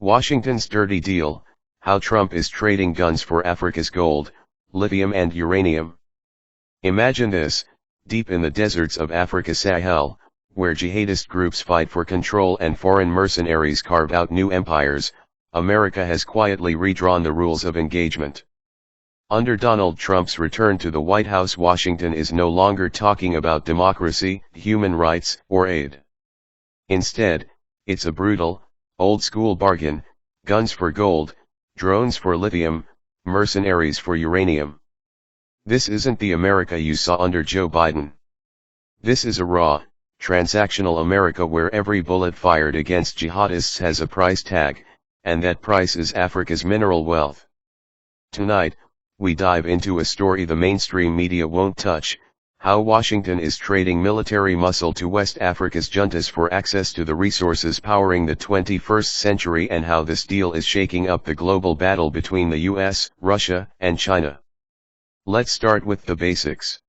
Washington's dirty deal, how Trump is trading guns for Africa's gold, lithium and uranium. Imagine this, deep in the deserts of Africa's Sahel, where jihadist groups fight for control and foreign mercenaries carve out new empires, America has quietly redrawn the rules of engagement. Under Donald Trump's return to the White House, Washington is no longer talking about democracy, human rights, or aid. Instead, it's a brutal, old-school bargain: guns for gold, drones for lithium, mercenaries for uranium. This isn't the America you saw under Joe Biden. This is a raw, transactional America where every bullet fired against jihadists has a price tag, and that price is Africa's mineral wealth. Tonight, we dive into a story the mainstream media won't touch: how Washington is trading military muscle to West Africa's juntas for access to the resources powering the 21st century, and how this deal is shaking up the global battle between the US, Russia, and China. Let's start with the basics.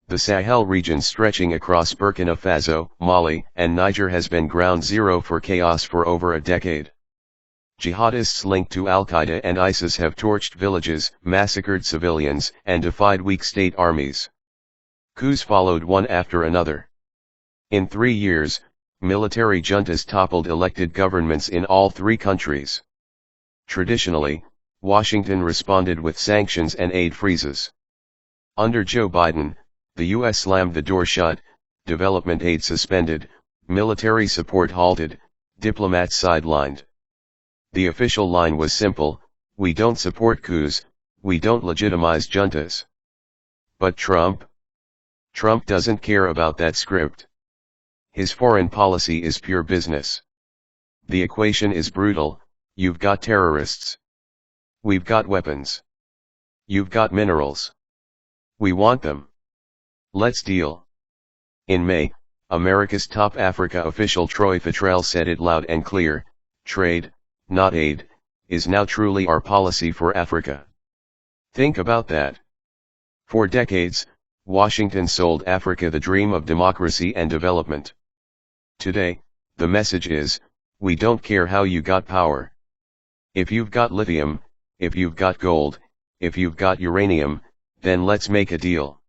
The Sahel region, stretching across Burkina Faso, Mali, and Niger, has been ground zero for chaos for over a decade. Jihadists linked to Al-Qaeda and ISIS have torched villages, massacred civilians, and defied weak state armies. Coups followed one after another. In 3 years, military juntas toppled elected governments in all 3 countries. Traditionally, Washington responded with sanctions and aid freezes. Under Joe Biden, the U.S. slammed the door shut, development aid suspended, military support halted, diplomats sidelined. The official line was simple: we don't support coups, we don't legitimize juntas. But Trump doesn't care about that script. His foreign policy is pure business. The equation is brutal: you've got terrorists. We've got weapons. You've got minerals. We want them. Let's deal. In May, America's top Africa official Troy Futrell said it loud and clear: trade, not aid, is now truly our policy for Africa. Think about that. For decades, Washington sold Africa the dream of democracy and development. Today, the message is: we don't care how you got power. If you've got lithium, if you've got gold, if you've got uranium, then let's make a deal.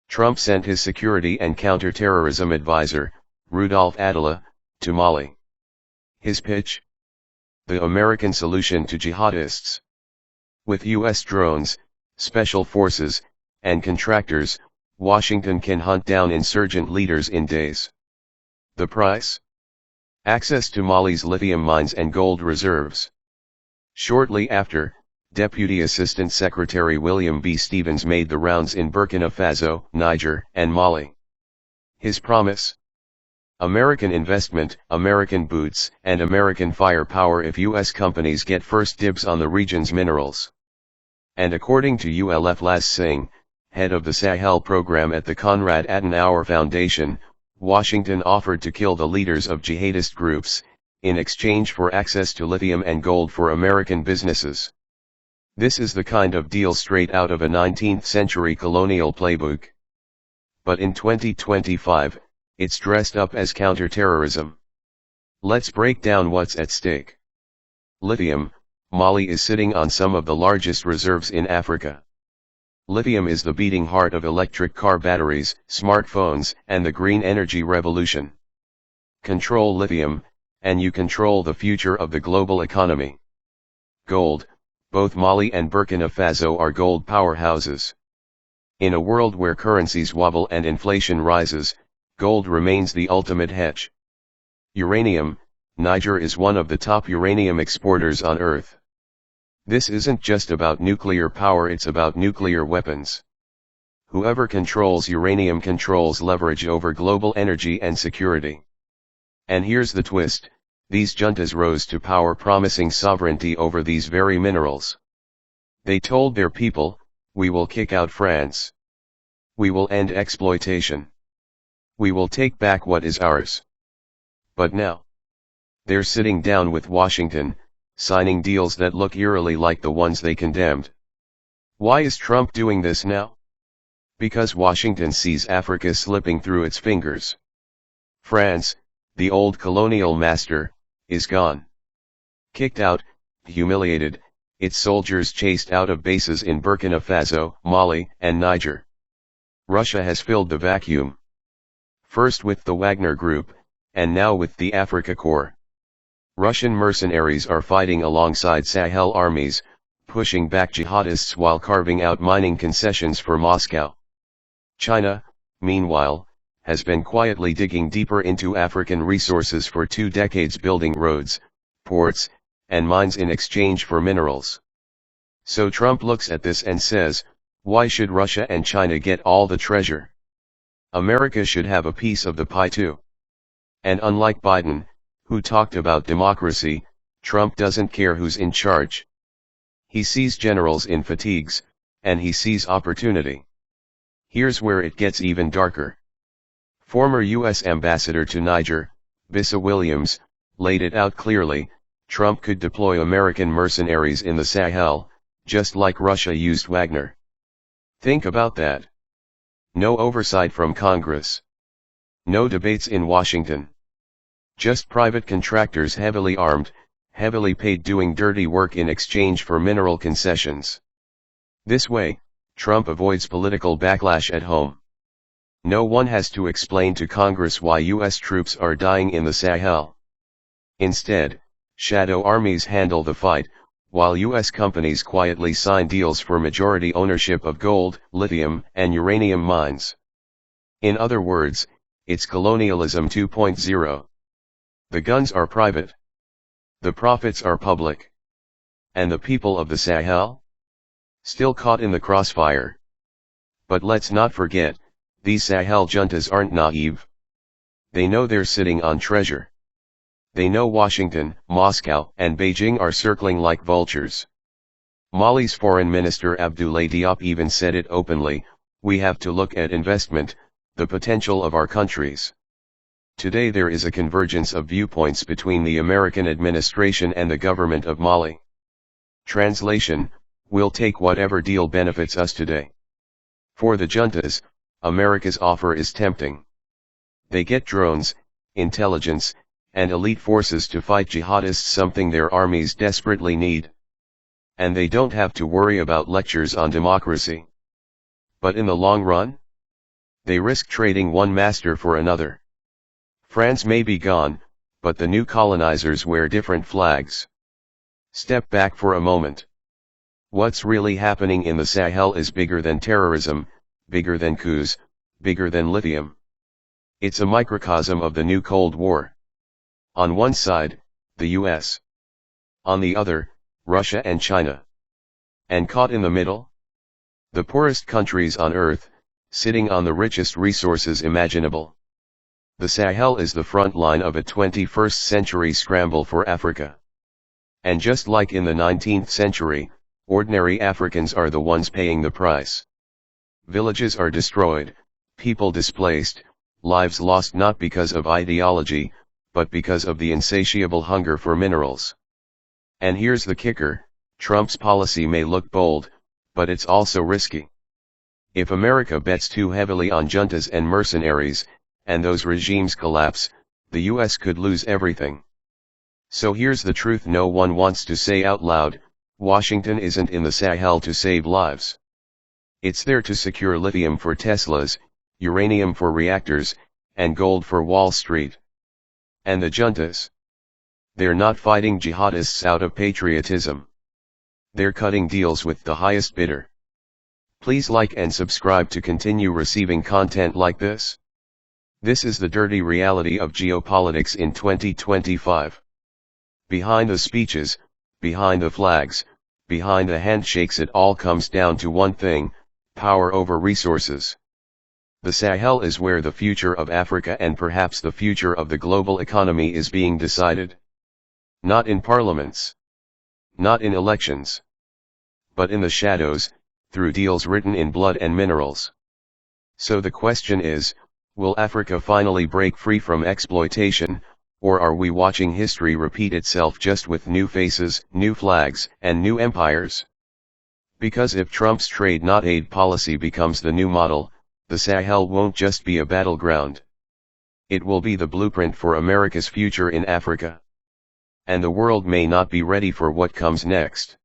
Trump sent his security and counterterrorism advisor, Rudolph Attila, to Mali. His pitch? The American solution to jihadists. With U.S. drones, special forces, and contractors, Washington can hunt down insurgent leaders in days. The price? Access to Mali's lithium mines and gold reserves. Shortly after, Deputy Assistant Secretary William B. Stevens made the rounds in Burkina Faso, Niger, and Mali. His promise? American investment, American boots, and American firepower if U.S. companies get first dibs on the region's minerals. And according to ULF Laz Singh, head of the Sahel program at the Konrad Adenauer Foundation, Washington offered to kill the leaders of jihadist groups, in exchange for access to lithium and gold for American businesses. This is the kind of deal straight out of a 19th century colonial playbook. But in 2025, it's dressed up as counterterrorism. Let's break down what's at stake. Lithium: Mali is sitting on some of the largest reserves in Africa. Lithium is the beating heart of electric car batteries, smartphones, and the green energy revolution. Control lithium, and you control the future of the global economy. Gold: both Mali and Burkina Faso are gold powerhouses. In a world where currencies wobble and inflation rises, gold remains the ultimate hedge. Uranium: Niger is one of the top uranium exporters on Earth. This isn't just about nuclear power, it's about nuclear weapons. Whoever controls uranium controls leverage over global energy and security. And here's the twist: these juntas rose to power promising sovereignty over these very minerals. They told their people, we will kick out France. We will end exploitation. We will take back what is ours. But now, they're sitting down with Washington, signing deals that look eerily like the ones they condemned. Why is Trump doing this now? Because Washington sees Africa slipping through its fingers. France, the old colonial master, is gone. Kicked out, humiliated, its soldiers chased out of bases in Burkina Faso, Mali, and Niger. Russia has filled the vacuum. First with the Wagner Group, and now with the Afrika Korps. Russian mercenaries are fighting alongside Sahel armies, pushing back jihadists while carving out mining concessions for Moscow. China, meanwhile, has been quietly digging deeper into African resources for 2 decades, building roads, ports, and mines in exchange for minerals. So Trump looks at this and says, why should Russia and China get all the treasure? America should have a piece of the pie too. And unlike Biden, who talked about democracy, Trump doesn't care who's in charge. He sees generals in fatigues, and he sees opportunity. Here's where it gets even darker. Former U.S. Ambassador to Niger, Bisa Williams, laid it out clearly: Trump could deploy American mercenaries in the Sahel, just like Russia used Wagner. Think about that. No oversight from Congress. No debates in Washington. Just private contractors heavily armed, heavily paid, doing dirty work in exchange for mineral concessions. This way, Trump avoids political backlash at home. No one has to explain to Congress why U.S. troops are dying in the Sahel. Instead, shadow armies handle the fight, while U.S. companies quietly sign deals for majority ownership of gold, lithium, and uranium mines. In other words, it's colonialism 2.0. The guns are private. The profits are public. And the people of the Sahel? Still caught in the crossfire. But let's not forget, these Sahel juntas aren't naive. They know they're sitting on treasure. They know Washington, Moscow, and Beijing are circling like vultures. Mali's Foreign Minister Abdoulaye Diop even said it openly: we have to look at investment, the potential of our countries. Today there is a convergence of viewpoints between the American administration and the government of Mali. Translation: we'll take whatever deal benefits us today. For the juntas, America's offer is tempting. They get drones, intelligence, and elite forces to fight jihadists, something their armies desperately need. And they don't have to worry about lectures on democracy. But in the long run, they risk trading one master for another. France may be gone, but the new colonizers wear different flags. Step back for a moment. What's really happening in the Sahel is bigger than terrorism, bigger than coups, bigger than lithium. It's a microcosm of the new Cold War. On one side, the US. On the other, Russia and China. And caught in the middle? The poorest countries on Earth, sitting on the richest resources imaginable. The Sahel is the front line of a 21st century scramble for Africa. And just like in the 19th century, ordinary Africans are the ones paying the price. Villages are destroyed, people displaced, lives lost, not because of ideology, but because of the insatiable hunger for minerals. And here's the kicker: Trump's policy may look bold, but it's also risky. If America bets too heavily on juntas and mercenaries, and those regimes collapse, the US could lose everything. So here's the truth no one wants to say out loud: Washington isn't in the Sahel to save lives. It's there to secure lithium for Teslas, uranium for reactors, and gold for Wall Street. And the juntas? They're not fighting jihadists out of patriotism. They're cutting deals with the highest bidder. Please like and subscribe to continue receiving content like this. This is the dirty reality of geopolitics in 2025. Behind the speeches, behind the flags, behind the handshakes, it all comes down to one thing: power over resources. The Sahel is where the future of Africa and perhaps the future of the global economy is being decided. Not in parliaments. Not in elections. But in the shadows, through deals written in blood and minerals. So the question is, will Africa finally break free from exploitation, or are we watching history repeat itself, just with new faces, new flags, and new empires? Because if Trump's trade not aid policy becomes the new model, the Sahel won't just be a battleground. It will be the blueprint for America's future in Africa. and the world may not be ready for what comes next.